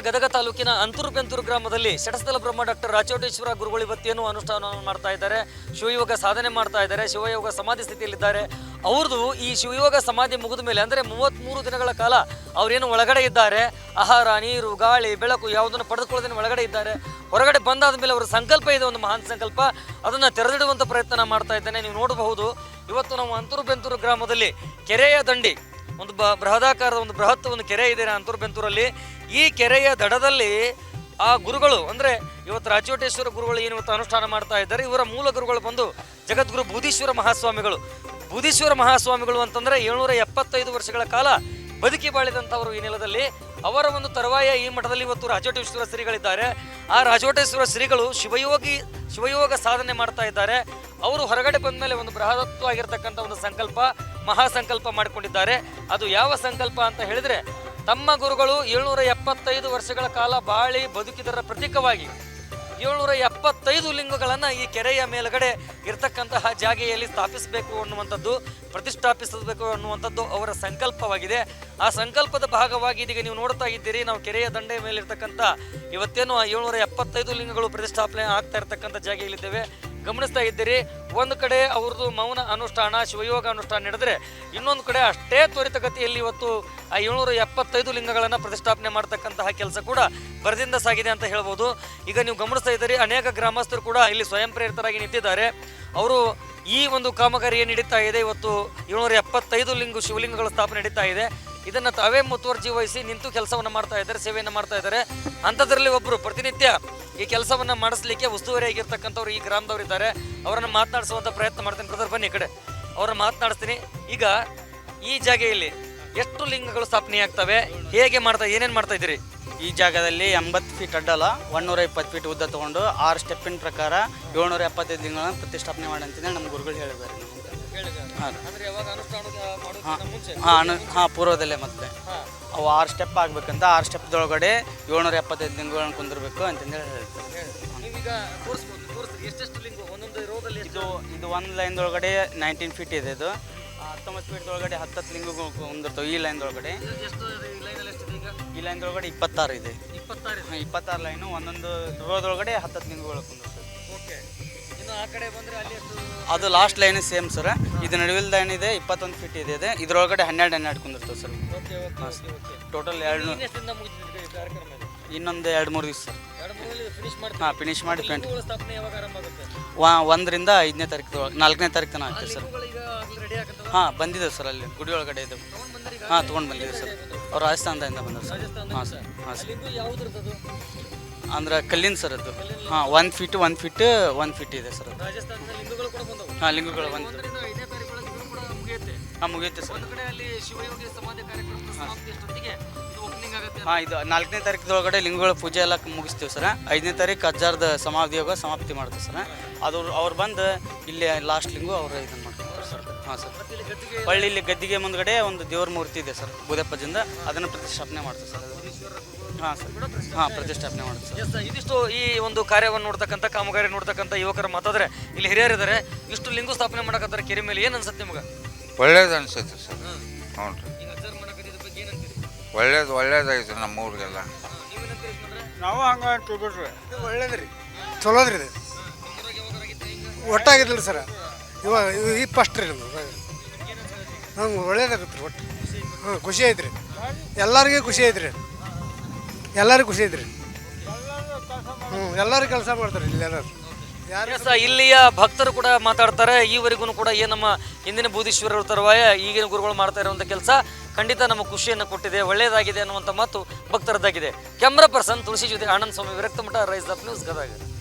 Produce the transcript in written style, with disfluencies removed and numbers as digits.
ಗದಗ ತಾಲೂಕಿನ ಅಂತೂರು ಗ್ರಾಮದಲ್ಲಿ ಶಟಸ್ಥಲ ಬ್ರಹ್ಮ ಡಾಕ್ಟರ್ ರಾಚೋಟೇಶ್ವರ ಗುರುಗಳು ಇವತ್ತೇನು ಅನುಷ್ಠಾನವನ್ನು ಮಾಡ್ತಾ ಇದ್ದಾರೆ. ಶಿವಯೋಗ ಸಾಧನೆ ಮಾಡ್ತಾ ಇದ್ದಾರೆ. ಶಿವಯೋಗ ಸಮಾಧಿ ಸ್ಥಿತಿಯಲ್ಲಿದ್ದಾರೆ. ಅವ್ರದ್ದು ಈ ಶಿವಯೋಗ ಸಮಾಧಿ ಮುಗಿದ ಮೇಲೆ ಅಂದರೆ 33 ದಿನಗಳ ಕಾಲ ಅವರೇನು ಒಳಗಡೆ ಇದ್ದಾರೆ. ಆಹಾರ, ನೀರು, ಗಾಳಿ, ಬೆಳಕು ಯಾವುದನ್ನು ಪಡೆದುಕೊಳ್ಳೋದನ್ನು ಒಳಗಡೆ ಇದ್ದಾರೆ. ಹೊರಗಡೆ ಬಂದಾದ ಮೇಲೆ ಅವರ ಸಂಕಲ್ಪ ಇದೆ, ಒಂದು ಮಹಾನ್ ಸಂಕಲ್ಪ. ಅದನ್ನು ತೆರೆದಿಡುವಂಥ ಪ್ರಯತ್ನ ಮಾಡ್ತಾ ಇದ್ದೇನೆ. ನೀವು ನೋಡಬಹುದು, ಇವತ್ತು ನಾವು ಅಂತೂರು ಗ್ರಾಮದಲ್ಲಿ ಕೆರೆಯ ದಂಡಿ ಒಂದು ಬೃಹದಾಕಾರದ ಒಂದು ಬೃಹತ್ ಒಂದು ಕೆರೆ ಇದೆ ಅಂತೂರಲ್ಲಿ. ಈ ಕೆರೆಯ ದಡದಲ್ಲಿ ಆ ಗುರುಗಳು ಅಂದರೆ ಇವತ್ತು ರಾಚೋಟೇಶ್ವರ ಗುರುಗಳು ಏನು ಇವತ್ತು ಅನುಷ್ಠಾನ ಮಾಡ್ತಾ ಇದ್ದಾರೆ. ಇವರ ಮೂಲ ಗುರುಗಳು ಬಂದು ಜಗದ್ಗುರು ಬೂದೀಶ್ವರ ಮಹಾಸ್ವಾಮಿಗಳು. ಬೂದೀಶ್ವರ ಮಹಾಸ್ವಾಮಿಗಳು ಅಂತಂದರೆ 775 ವರ್ಷಗಳ ಕಾಲ ಬದುಕಿ ಬಾಳಿದಂಥವರು ಈ ನೆಲದಲ್ಲಿ. ಅವರ ಒಂದು ತರುವಾಯ ಈ ಮಠದಲ್ಲಿ ಇವತ್ತು ರಾಚೋಟೇಶ್ವರ ಶ್ರೀಗಳಿದ್ದಾರೆ. ಆ ರಾಚೋಟೇಶ್ವರ ಶ್ರೀಗಳು ಶಿವಯೋಗ ಸಾಧನೆ ಮಾಡ್ತಾ ಇದ್ದಾರೆ. ಅವರು ಹೊರಗಡೆ ಬಂದ ಮೇಲೆ ಒಂದು ಬೃಹತ್ವಾಗಿರ್ತಕ್ಕಂಥ ಒಂದು ಸಂಕಲ್ಪ, ಮಹಾಸಂಕಲ್ಪ ಮಾಡಿಕೊಂಡಿದ್ದಾರೆ. ಅದು ಯಾವ ಸಂಕಲ್ಪ ಅಂತ ಹೇಳಿದರೆ, ತಮ್ಮ ಗುರುಗಳು 775 ವರ್ಷಗಳ ಕಾಲ ಬಾಳಿ ಬದುಕಿದರ ಪ್ರತೀಕವಾಗಿ 775 ಲಿಂಗಗಳನ್ನು ಈ ಕೆರೆಯ ಮೇಲುಗಡೆ ಇರತಕ್ಕಂತಹ ಜಾಗೆಯಲ್ಲಿ ಸ್ಥಾಪಿಸಬೇಕು ಅನ್ನುವಂಥದ್ದು, ಪ್ರತಿಷ್ಠಾಪಿಸಬೇಕು ಅನ್ನುವಂಥದ್ದು ಅವರ ಸಂಕಲ್ಪವಾಗಿದೆ. ಆ ಸಂಕಲ್ಪದ ಭಾಗವಾಗಿ ಇದೀಗ ನೀವು ನೋಡ್ತಾ ಇದ್ದೀರಿ, ನಾವು ಕೆರೆಯ ದಂಡೆಯ ಮೇಲೆ ಇರ್ತಕ್ಕಂಥ ಇವತ್ತೇನು 775 ಲಿಂಗಗಳು ಪ್ರತಿಷ್ಠಾಪನೆ ಆಗ್ತಾ ಇರ್ತಕ್ಕಂಥ ಜಾಗೆಯಲ್ಲಿದ್ದೇವೆ. ಗಮನಿಸ್ತಾ ಇದ್ದೀರಿ, ಒಂದು ಕಡೆ ಅವ್ರದ್ದು ಮೌನ ಅನುಷ್ಠಾನ, ಶಿವಯೋಗ ಅನುಷ್ಠಾನ ನಡೆದರೆ, ಇನ್ನೊಂದು ಕಡೆ ಅಷ್ಟೇ ತ್ವರಿತಗತಿಯಲ್ಲಿ ಇವತ್ತು ಆ 775 ಲಿಂಗಗಳನ್ನು ಪ್ರತಿಷ್ಠಾಪನೆ ಮಾಡ್ತಕ್ಕಂತಹ ಕೆಲಸ ಕೂಡ ಬರದಿಂದ ಸಾಗಿದೆ ಅಂತ ಹೇಳ್ಬೋದು. ಈಗ ನೀವು ಗಮನಿಸ್ತಾ ಇದ್ದೀರಿ, ಅನೇಕ ಗ್ರಾಮಸ್ಥರು ಕೂಡ ಇಲ್ಲಿ ಸ್ವಯಂ ಪ್ರೇರಿತರಾಗಿ ನಿಂತಿದ್ದಾರೆ. ಅವರು ಈ ಒಂದು ಕಾಮಗಾರಿ ಏನು ನಡೀತಾ ಇದೆ, ಇವತ್ತು 775 ಶಿವಲಿಂಗಗಳ ಸ್ಥಾಪನೆ ನಡೀತಾ ಇದೆ. ಇದನ್ನು ತಾವೇ ಮುತುವರ್ಜಿ ವಹಿಸಿ ನಿಂತು ಕೆಲಸವನ್ನು ಮಾಡ್ತಾ ಇದ್ದಾರೆ, ಸೇವೆಯನ್ನು ಮಾಡ್ತಾ ಇದ್ದಾರೆ. ಅಂಥದ್ರಲ್ಲಿ ಒಬ್ಬರು ಪ್ರತಿನಿತ್ಯ ಈ ಕೆಲಸವನ್ನು ಮಾಡಿಸ್ಲಿಕ್ಕೆ ಉಸ್ತುವಾರಿಯಾಗಿರ್ತಕ್ಕಂಥವ್ರು ಈ ಗ್ರಾಮದವರಿದ್ದಾರೆ. ಅವರನ್ನು ಮಾತನಾಡಿಸುವಂಥ ಪ್ರಯತ್ನ ಮಾಡ್ತೀನಿ. ಬ್ರದರ್ ಬನ್ನಿ ಈ ಕಡೆ, ಅವ್ರನ್ನ ಮಾತನಾಡಿಸ್ತೀನಿ. ಈಗ ಈ ಜಾಗೆಯಲ್ಲಿ ಎಷ್ಟು ಲಿಂಗಗಳು ಸ್ಥಾಪನೆ ಆಗ್ತವೆ, ಹೇಗೆ ಏನೇನು ಮಾಡ್ತಾ ಇದ್ದೀರಿ? ಈ ಜಾಗದಲ್ಲಿ 80 ಫೀಟ್ ಅಡ್ಡಲ, 120 ಫೀಟ್ ಉದ್ದ ತೊಗೊಂಡು 6 ಸ್ಟೆಪ್ಪಿನ ಪ್ರಕಾರ 775 ಲಿಂಗಗಳನ್ನು ಪ್ರತಿಷ್ಠಾಪನೆ ಮಾಡಿ ಅಂತಂದೇಳಿ ನಮ್ಮ ಗುರುಗಳು ಹೇಳಿದ್ದಾರೆ. ಪೂರ್ವದಲ್ಲೇ ಮತ್ತೆ ಅವು 6 ಸ್ಟೆಪ್ ಆಗ್ಬೇಕಂತ, 6 ಸ್ಟೆಪ್ದೊಳಗಡೆ 775 ಲಿಂಗಗಳನ್ನು ಕುಂದಿರ್ಬೇಕು ಅಂತಂದೇಳಿ ಹೇಳ್ತಾರೆ. ಇದು ಒಂದು ಲೈನ್ದೊಳಗಡೆ 19 ಫೀಟ್ ಇದೆ. ಇದು 19 ಫೀಟ್ದೊಳಗಡೆ 10 ಲಿಂಗಗಳು ಕುಂದಿರ್ತವೆ. ಈ ಲೈನ್ದೊಳಗಡೆ ಈ ಲೈನ್ದೊಳಗಡೆ 26 ಇದೆ. 26 ಲೈನು, ಒಂದೊಂದು ರೋದೊಳಗಡೆ 10 ಲಿಂಗಗಳು ಕುಂದಿರ್ತವೆ. ಅದು ಲಾಸ್ಟ್ ಲೈನ್ ಸೇಮ್ ಸರ್. ಇದು ನಡುವಿನ ಲೈನ್ ಇದೆ, 21 ಫೀಟ್ ಇದೆ. ಇದರೊಳಗಡೆ 12 ಕುಂದಿರ್ತವೆ ಸರ್. ಟೋಟಲ್ ಇನ್ನೊಂದು 2-3 ದಿವಸ ಸರ್. ಫಿನಿಶ್ ಮಾಡಿ 1ರಿಂದ 5ನೇ ತಾರೀಕು 4ನೇ ತಾರೀಕು ತನಕ ಆಗ್ತದೆ ಸರ್. ಬಂದಿದೆ ಸರ್, ಅಲ್ಲಿ ಗುಡಿ ಒಳಗಡೆ ಇದೆ. ತೊಗೊಂಡು ಬಂದಿದೆ ಸರ್. ಅವ್ರು ರಾಜಸ್ಥಾನದಿಂದ ಬಂದರು ಸರ್. ಸರ್. ಸರ್, ಅಂದ್ರೆ ಕಲ್ಲಿನ ಸರ್ ಅದು. 1 ಫೀಟ್ ಇದೆ ಸರ್. ಲಿಂಗಗಳು ಬಂದು ಮುಗಿಯುತ್ತೆ ಸರ್. ಇದು 4ನೇ ತಾರೀಕದೊಳಗಡೆ ಲಿಂಗಗಳ ಪೂಜೆ ಎಲ್ಲ ಮುಗಿಸ್ತೀವಿ ಸರ್. 5ನೇ ತಾರೀಕು ಅಜ್ಜಾರ್ದ ಸಮಾಧಿಯೋಗ ಸಮಾಪ್ತಿ ಮಾಡ್ತೀವಿ ಸರ್. ಅದು ಅವ್ರು ಬಂದು ಇಲ್ಲಿ ಲಾಸ್ಟ್ ಲಿಂಗು ಅವರು ಇದನ್ನು ಮಾಡ್ತಾರೆ ಸರ್. ಸರ್, ಹೊಳ್ಳಿ ಇಲ್ಲಿ ಗದ್ದಿಗೆ ಮುಂದ್ಗಡೆ ಒಂದು ದೇವ್ರ ಮೂರ್ತಿ ಇದೆ ಸರ್, ಬುಧಪ್ಪಜಿಂದ. ಅದನ್ನು ಪ್ರತಿಷ್ಠಾಪನೆ ಮಾಡ್ತೀವಿ ಸರ್. ಸರ್, ಪ್ರತಿಷ್ಠಾಪನೆ ಮಾಡ್ತೀವಿ ಸರ್. ಇದಿಷ್ಟು ಈ ಒಂದು ಕಾರ್ಯವನ್ನು ನೋಡ್ತಕ್ಕಂಥ, ಕಾಮಗಾರಿ ನೋಡ್ತಕ್ಕಂಥ ಯುವಕರ ಮಾತಾದ್ರೆ ಇಲ್ಲಿ ಹಿರಿಯರಿದ್ದಾರೆ. ಇಷ್ಟು ಲಿಂಗು ಸ್ಥಾಪನೆ ಮಾಡಕತ್ತಾರೆ ಕೆರೆ ಮೇಲೆ. ಏನು ಅನ್ಸುತ್ತೆ ನಿಮ್ಗೆ? ಒಳ್ಳೇದು ಅನ್ಸುತ್ತೆ ಸರ್. ಹ್ಞೂ ರೀ, ಒಳ್ಳೇದಾಗಿತ್ತು ನಮ್ಮ ಊರಿಗೆಲ್ಲ. ನಾವು ಹಂಗೆ ಬಿಡ್ರಿ, ಒಳ್ಳೇದ್ರಿ, ಚಲೋದ್ರಿ. ಇದು ಒಟ್ಟಾಗಿದ್ದಿಲ್ಲ ಸರ್. ಈ ಫಸ್ಟ್ ರೀ ನಮ್ದು. ಒಳ್ಳೇದಾಗತ್ತೆ ರೀ ಒಟ್ಟು. ಖುಷಿ ಐತ್ರಿ, ಎಲ್ಲರಿಗೂ ಖುಷಿ ಐತ್ರಿ. ಎಲ್ಲರಿಗೂ ಖುಷಿ ಐತ್ರಿ. ಎಲ್ಲರೂ ಕೆಲಸ ಮಾಡ್ತಾರೆ ಇಲ್ಲಿ ಎಲ್ಲರೂ. ಇಲ್ಲಿಯ ಭಕ್ತರು ಕೂಡ ಮಾತಾಡ್ತಾರೆ. ಈವರೆಗೂ ಕೂಡ ಏನು ನಮ್ಮ ಹಿಂದಿನ ಬೂದೀಶ್ವರರ ತರುವಾಯ ಈಗಿನ ಗುರುಗಳು ಮಾಡ್ತಾ ಇರುವಂಥ ಕೆಲಸ ಖಂಡಿತ ನಮ್ಮ ಖುಷಿಯನ್ನು ಕೊಟ್ಟಿದೆ, ಒಳ್ಳೆಯದಾಗಿದೆ ಅನ್ನುವಂಥ ಮಾತು ಭಕ್ತರದ್ದಾಗಿದೆ. ಕ್ಯಾಮ್ರಾ ಪರ್ಸನ್ ತುಳಸಿ ಜೊತೆ ಆನಂದ್ ಸ್ವಾಮಿ, ವಿರಕ್ತ ಮಠ, ರೈಸ್ ಆಫ್ ನ್ಯೂಸ್, ಗದಗ.